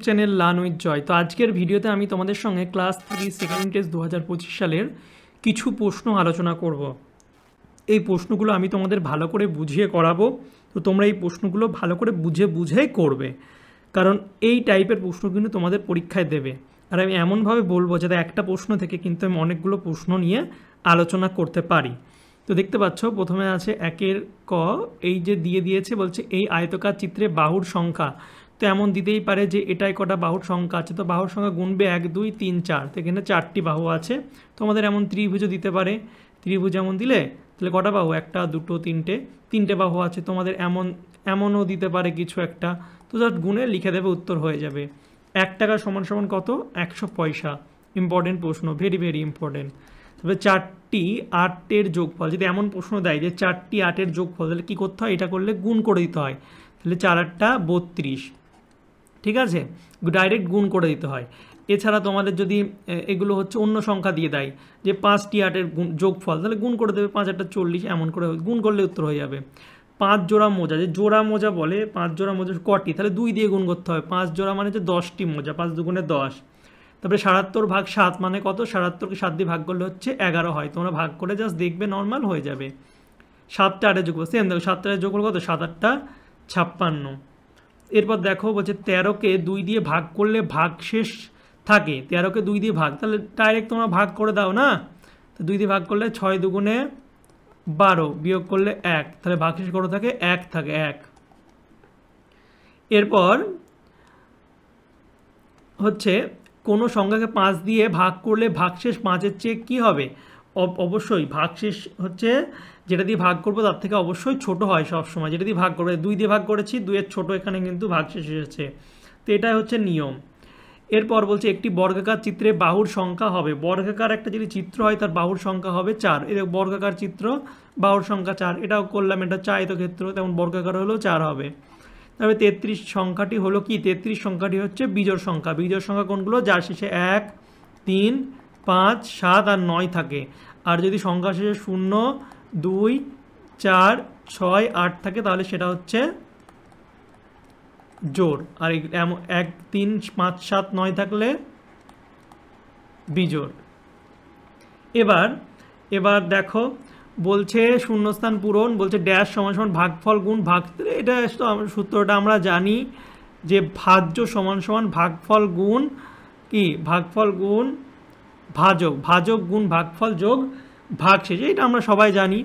Channel learn with joy. তো আজকের ভিডিওতে আমি তোমাদের সঙ্গে ক্লাস 3 সেকেন্ড টেস্ট 2025 সালের কিছু প্রশ্ন আলোচনা করব। এই প্রশ্নগুলো আমি তোমাদের ভালো করে বুঝিয়ে করাবো, তো তোমরা এই প্রশ্নগুলো ভালো করে বুঝেই করবে, কারণ এই টাইপের প্রশ্ন কিন্তু তোমাদের পরীক্ষায় দেবে। আর আমি এমনভাবে বলবো যাতে একটা প্রশ্ন থেকে কিন্তু আমি অনেকগুলো প্রশ্ন নিয়ে আলোচনা করতে পারি। তো দেখতে পাচ্ছ প্রথমে আছে একের ক, এই যে দিয়েছে বলছে এই আয়তকার চিত্রে বাহুর সংখ্যা। তো এমন দিতেই পারে যে এটাই কটা বাহুর সংখ্যা আছে, তো বাহুর সংখ্যা গুনবে 1 2 3 4, তো এখানে 4টি বাহু আছে। তো আমাদের এমন ত্রিভুজও দিতে পারে, ত্রিভুজ এমন দিলে তাহলে কটা বাহু, 1 2 3 তিনটে বাহু আছে। তোমাদের এমনও দিতে পারে কিছু একটা, তো জাস্ট গুনে লিখে দেবে, উত্তর হয়ে যাবে। 1 টাকা সমান সমান কত, 100 পয়সা। ইম্পর্টেন্ট প্রশ্ন, ভেরি ভেরি ইম্পর্টেন্ট। তবে 4টি 8-এর যোগফল, যদি এমন প্রশ্ন দেয় যে 4টি 8-এর যোগফল, তাহলে কী করতে হয়, এটা করলে গুণ করে দিতে হয়। তাহলে 4 8 32, ঠিক আছে, ডাইরেক্ট গুণ করে দিতে হয়। এছাড়া তোমাদের যদি এগুলো হচ্ছে অন্য সংখ্যা দিয়ে দেয় যে 5টি 8-এর যোগফল, তাহলে গুণ করে দেবে, 5 8 40, এমন করে গুণ করলে উত্তর হয়ে যাবে। 5 জোড়া মোজা, যে জোড়া মোজা বলে, 5 জোড়া মোজা কটি, তাহলে 2 দিয়ে গুণ করতে হয়। 5 জোড়া মানে হচ্ছে 10টি মোজা, 5 2 10। তারপরে 77 ভাগ 7 মানে কত, 77কে 7 দিয়ে ভাগ করলে হচ্ছে 11 হয়। তোমরা ভাগ করে জাস্ট দেখবে, নর্মাল হয়ে যাবে। 7টা 8-এর যোগফল সেম, দেখো 7টা 8-এর যোগফল কত, 7 8 56। এরপর দেখো বলছে 13কে 2 দিয়ে ভাগ করলে ভাগশেষ থাকে, 13কে 2 দিয়ে ভাগ, তাহলে ডাইরেক্ট তোমরা ভাগ করে দাও না। তো 2 দিয়ে ভাগ করলে 6 2 12, বিয়োগ করলে 1, তাহলে ভাগশেষ কত থাকে, 1 থাকে, 1। এরপর হচ্ছে কোনো সংখ্যাকে 5 দিয়ে ভাগ করলে ভাগশেষ 5-এর চেয়ে কী হবে, অবশ্যই ভাগশেষ হচ্ছে যেটা দিয়ে ভাগ করবো তার থেকে অবশ্যই ছোট হয় সবসময়। যেটা দিয়ে ভাগ করবে, 2 দিয়ে ভাগ করেছি, 2-এর ছোট এখানে কিন্তু ভাগশেষ এসেছে, তো এটাই হচ্ছে নিয়ম। এরপর বলছে একটি বর্গাকার চিত্রে বাহুর সংখ্যা হবে, বর্গাকার একটা যদি চিত্র হয় তার বাহুর সংখ্যা হবে 4। এই বর্গাকার চিত্র, বাহুর সংখ্যা 4, এটাও করলাম, এটা হচ্ছে আয়তক্ষেত্র, তেমন বর্গাকার হলেও 4 হবে। তবে 33 সংখ্যাটি হলো কি, 33 সংখ্যাটি হচ্ছে বিজোড় সংখ্যা। বিজোড় সংখ্যা কোনগুলো, যার শেষে 1 3 5 7 আর 9 থাকে। আর যদি সংখ্যা শেষে 0 2 4 6 8 থাকে, তাহলে সেটা হচ্ছে জোড়। আর 1 3 5 7 9 থাকলে বিজোড়। এবার দেখো বলছে শূন্যস্থান পূরণ, বলছে ড্যাশ সমান সমান ভাগফল গুণ ভাগ, এটা সূত্রটা আমরা জানি যে ভাজ্য সমান সমান ভাগফল গুণ কি, ভাগফল গুণ ভাজক, ভাজক গুণ ভাগফল যোগ ভাগশেষ, এটা আমরা সবাই জানি।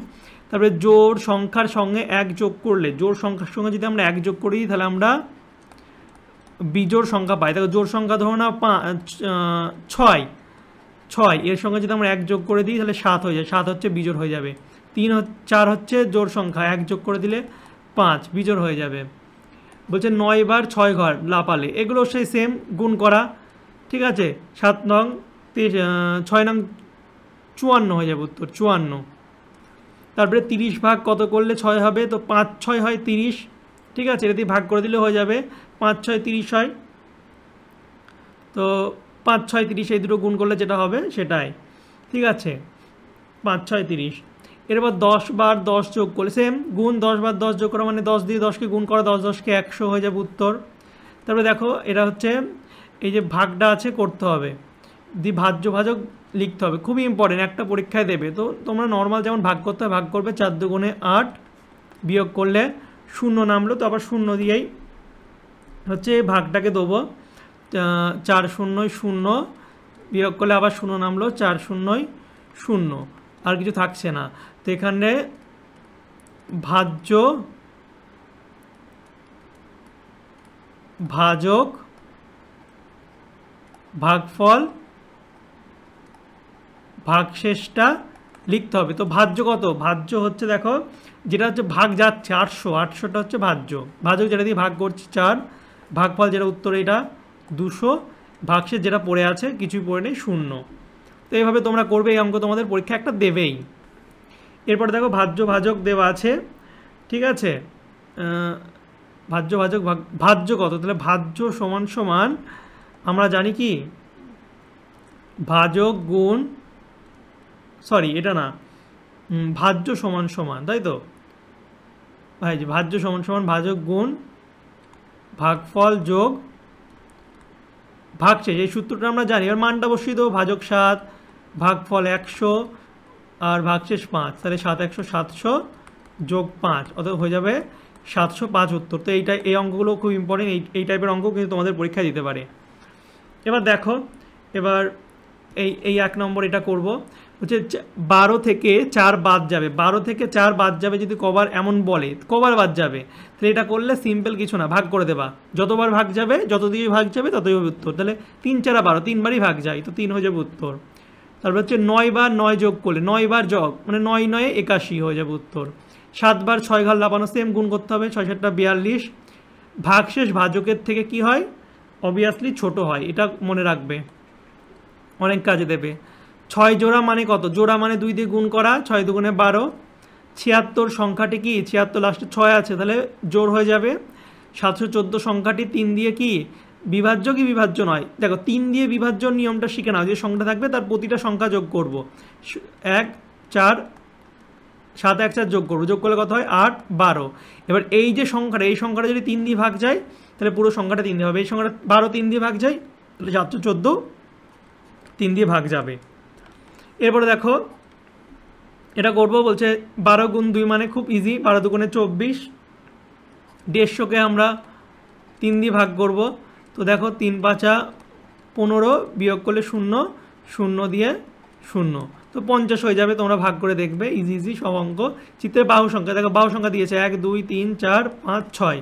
তারপরে জোড় সংখ্যার সঙ্গে 1 যোগ করলে, জোড় সংখ্যার সঙ্গে যদি আমরা 1 যোগ করি তাহলে আমরা বিজোড় সংখ্যা পাই। দেখো জোড় সংখ্যা ধরো না 6, এর সঙ্গে যদি আমরা 1 যোগ করে দিই তাহলে 7 হয়ে যায়, 7 হচ্ছে বিজোড় হয়ে যাবে। 3 4 হচ্ছে জোড় সংখ্যা, 1 যোগ করে দিলে 5 বিজোড় হয়ে যাবে। বলছে 9 বার 6 ঘর লাপালে, এগুলো সেই সেম গুণ করা, ঠিক আছে। 7 নং 6 নং 54 হয়ে যাবে, উত্তর 54। তারপরে 30 ভাগ কত করলে 6 হবে, তো 5 6 হয় 30, ঠিক আছে, এটা দিয়ে ভাগ করে দিলে হয়ে যাবে, 5 6 30 হয়। তো 5 6 30, এই দুটো গুণ করলে যেটা হবে সেটাই, ঠিক আছে, 5 6 30। এরপর 10 বার 10 যোগ করলে সেম গুণ, 10 বার 10 যোগ করা মানে 10 দিয়ে 10কে গুণ করা, 10 10কে 100 হয়ে যাবে উত্তর। তারপরে দেখো এটা হচ্ছে এই যে ভাগটা আছে করতে হবে, দিয়ে ভাজ্য ভাজক লিখতে হবে, খুবই ইম্পর্টেন্ট, একটা পরীক্ষায় দেবে। তো তোমরা নর্মাল যেমন ভাগ করতে হয় ভাগ করবে, 4 2 8, বিয়োগ করলে 0 নামলো, তো আবার 0 দিয়েই হচ্ছে ভাগটাকে দেবো, 4 0 0, বিয়োগ করলে আবার 0 নামলো, 4 0 0, আর কিছু থাকছে না। তো এখানে ভাজ্য ভাজক ভাগফল ভাগশেষটা লিখতে হবে। তো ভাজ্য কত, ভাজ্য হচ্ছে দেখো যেটা হচ্ছে ভাগ যাচ্ছে 800টা হচ্ছে ভাজ্য, ভাজক যেটা দিয়ে ভাগ করছি 4, ভাগফল যেটা উত্তর এটা 200, ভাগশেষ যেটা পড়ে আছে কিছুই পড়ে নেই 0। তো এইভাবে তোমরা করবে, এই অঙ্ক তোমাদের পরীক্ষা একটা দেবেই। এরপর দেখো ভাজ্য ভাজক দেওয়া আছে, ঠিক আছে, ভাজ্য ভাজক ভাজ্য কত, তাহলে ভাজ্য সমান সমান আমরা জানি কি, ভাজক গুণ, সরি এটা না, ভাজ্য সমান সমান, তাই তো ভাই, ভাজ্য সমান সমান ভাজক গুণ ভাগফল যোগ ভাগশেষ এই সূত্রটা আমরা জানি। এবার মানটা বসিয়ে দেবো, ভাজক 7 ভাগফল 100 আর ভাগশেষ 5, তাহলে 7 100 700 যোগ 5 অতএব হয়ে যাবে 705 উত্তর। তো এই অঙ্কগুলো খুব ইম্পর্টেন্ট, এই টাইপের অঙ্ক কিন্তু তোমাদের পরীক্ষা দিতে পারে। এবার দেখো, এবার এই 1 নম্বর এটা করব, হচ্ছে 12 থেকে 4 বাদ যাবে, 12 থেকে 4 বাদ যাবে যদি কবার এমন বলে, কবার বাদ যাবে, তাহলে এটা করলে সিম্পল কিছু না, ভাগ করে দেবা, যতবার ভাগ যাবে যত দিয়ে ভাগ যাবে ততই হবে উত্তর। তাহলে 3 4 12, 3 বারই ভাগ যায়, তো 3 হয়ে যাবে উত্তর। তারপর হচ্ছে 9 বার 9 যোগ করলে, 9 বার যোগ মানে 9 9 81 হয়ে যাবে উত্তর। 7 বার 6 ঘর লাফানো, সেম গুণ করতে হবে, 6 7 42। ভাগশেষ ভাজকের থেকে কি হয়, অবভিয়াসলি ছোট হয়, এটা মনে রাখবে, অনেক কাজে দেবে। 6 জোড়া মানে কত, জোড়া মানে 2 দিয়ে গুণ করা, 6 দুগুণে 12। 76 সংখ্যাটি কি, 76 লাস্টে 6 আছে, তাহলে জোর হয়ে যাবে। 714 সংখ্যাটি 3 দিয়ে কি বিভাজ্য কি বিভাজ্য নয়, দেখো 3 দিয়ে বিভাজ্য নিয়মটা শিখে নাও, যে সংখ্যা থাকবে তার প্রতিটা সংখ্যা যোগ করব, 1 4 7 1 4 যোগ করবো, যোগ করলে কত হয় 8 12। এবার এই যে সংখ্যাটা, এই সংখ্যাটা যদি 3 দিয়ে ভাগ যায় তাহলে পুরো সংখ্যাটা 3 দিয়ে হবে, এই সংখ্যাটা 12 3 দিয়ে ভাগ যায় তাহলে 714 3 দিয়ে ভাগ যাবে। এরপরে দেখো এটা করব, বলছে 12 গুণ 2 মানে খুব ইজি, 12 দুগুণে 24, 150কে আমরা 3 দিয়ে ভাগ করব, তো দেখো 3 5 15 বিয়োগ করলে 0 0 দিয়ে 0, তো 50 হয়ে যাবে, তোমরা ভাগ করে দেখবে, ইজি সব অঙ্ক। চিত্রের বাহু সংখ্যা, দেখো বাহু সংখ্যা দিয়েছে 1 2 3 4 5 6,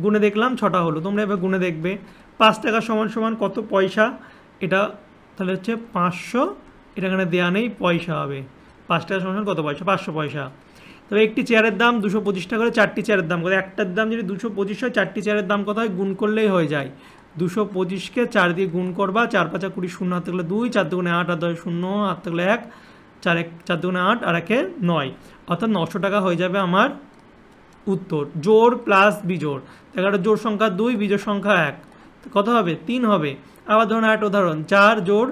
গুণে দেখলাম 6টা হলো, তোমরা এবার গুণে দেখবে। 5 টাকা সমান সমান কত পয়সা, এটা তাহলে হচ্ছে 500, এটা এখানে দেওয়া নেই, পয়সা হবে, 5 টাকা সমান কত পয়সা, 500 পয়সা। তবে একটি চেয়ারের দাম 225 টাকা করে, 4টি চেয়ারের দাম কত, একটার দাম যদি 225 হয় 4টি চেয়ারের দাম কত হয়, গুণ করলেই হয়ে যায়। 225কে 4 দিয়ে গুণ করবা, 4 5 20 0 হাত থাকলে 2, 4 দুগুণে 8 আর 10 0 হাত থাকলে 1, 4 দুগুণে 8 আর 1 9, অর্থাৎ 900 টাকা হয়ে যাবে আমার উত্তর। জোড় প্লাস বিজোড়, দেখো জোড় সংখ্যা 2 বিজোড় সংখ্যা 1, কত হবে 3 হবে। আবার ধরুন একটা উদাহরণ, 4 জোড়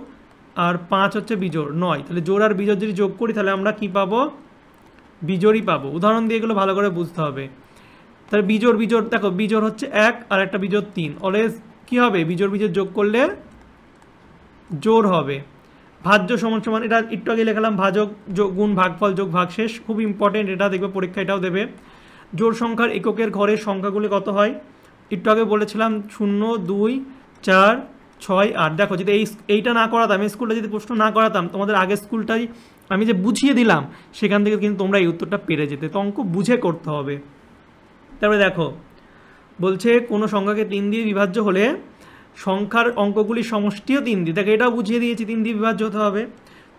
আর 5 হচ্ছে বিজোড় 9, তাহলে জোড় আর বিজোড় যদি যোগ করি তাহলে আমরা কি পাবো, বিজোড়ই পাবো। উদাহরণ দিয়ে এগুলো ভালো করে বুঝতে হবে। তাহলে বিজোড় দেখো বিজোড় হচ্ছে 1 আর একটা বিজোড় 3, অলওয়েজ কী হবে, বিজোড় যোগ করলে জোড় হবে। ভাজ্য সমান সমান, এটা একটু আগে লেখালাম, ভাজক গুণ ভাগফল যোগ ভাগশেষ, খুব ইম্পর্টেন্ট, এটা দেখবে পরীক্ষা, এটাও দেবে। জোড় সংখ্যার এককের ঘরের সংখ্যাগুলি কত হয়, একটু আগে বলেছিলাম 0 2 4 6 8। দেখো যদি এইটা না করাতাম, এই স্কুলটা যদি প্রশ্ন না করাতাম, তোমাদের আগের স্কুলটাই আমি যে বুঝিয়ে দিলাম সেখান থেকে কিন্তু তোমরা এই উত্তরটা পেরে যেতে, তো অঙ্ক বুঝে করতে হবে। তারপরে দেখো বলছে কোনো সংখ্যাকে 3 দিয়ে বিভাজ্য হলে সংখ্যার অঙ্কগুলির সমষ্টিও 3 দিয়ে, দেখো এটাও বুঝিয়ে দিয়েছি 3 দিয়ে বিভাজ্য হতে হবে,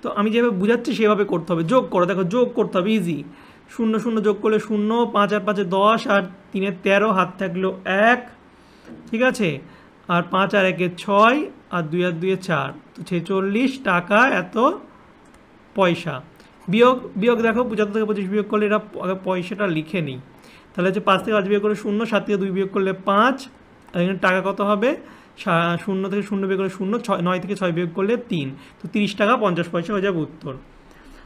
তো আমি যেভাবে বুঝাচ্ছি সেভাবে করতে হবে। যোগ করো, দেখো যোগ করতে হবে, ইজি, 0 0 যোগ করলে 0, 5 আর 5 10 আর 3 13, হাত থাকলো 1, ঠিক আছে, আর 5 আর 1 6 আর 2 আর 2 4, তো 46 টাকা এত পয়সা। বিয়োগ দেখো 75 থেকে 25 বিয়োগ করলে এটা পয়সাটা লিখে নিই, তাহলে হচ্ছে 5 থেকে 5 বিয়োগ করলে 0, 7 থেকে 2 বিয়োগ করলে 5, আর এখানে টাকা কত হবে, 0 থেকে 0 বিয়োগ করলে 0, 9 থেকে 6 বিয়োগ করলে 3, তো 30 টাকা 50 পয়সা হয়ে যাবে উত্তর।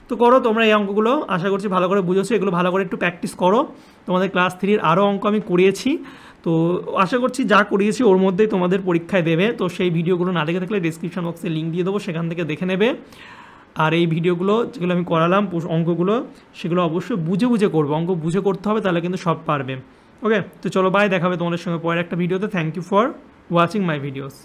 তো করো তোমরা এই অঙ্কগুলো, আশা করছি ভালো করে বুঝেছো, এগুলো ভালো করে একটু প্র্যাকটিস করো। তোমাদের ক্লাস 3-র আরও অঙ্ক আমি করিয়েছি, তো আশা করছি যা করিয়েছি ওর মধ্যেই তোমাদের পরীক্ষায় দেবে। তো সেই ভিডিওগুলো না দেখে থাকলে ডিসক্রিপশন বক্সে লিঙ্ক দিয়ে দেবো, সেখান থেকে দেখে নেবে। আর এই ভিডিওগুলো যেগুলো আমি করালাম অঙ্কগুলো, সেগুলো অবশ্যই বুঝে করবে, অঙ্ক বুঝে করতে হবে, তাহলে কিন্তু সব পারবে। ওকে, তো চলো বাই, দেখাবে তোমাদের সঙ্গে পরের একটা ভিডিওতে। Thank you for watching my videos.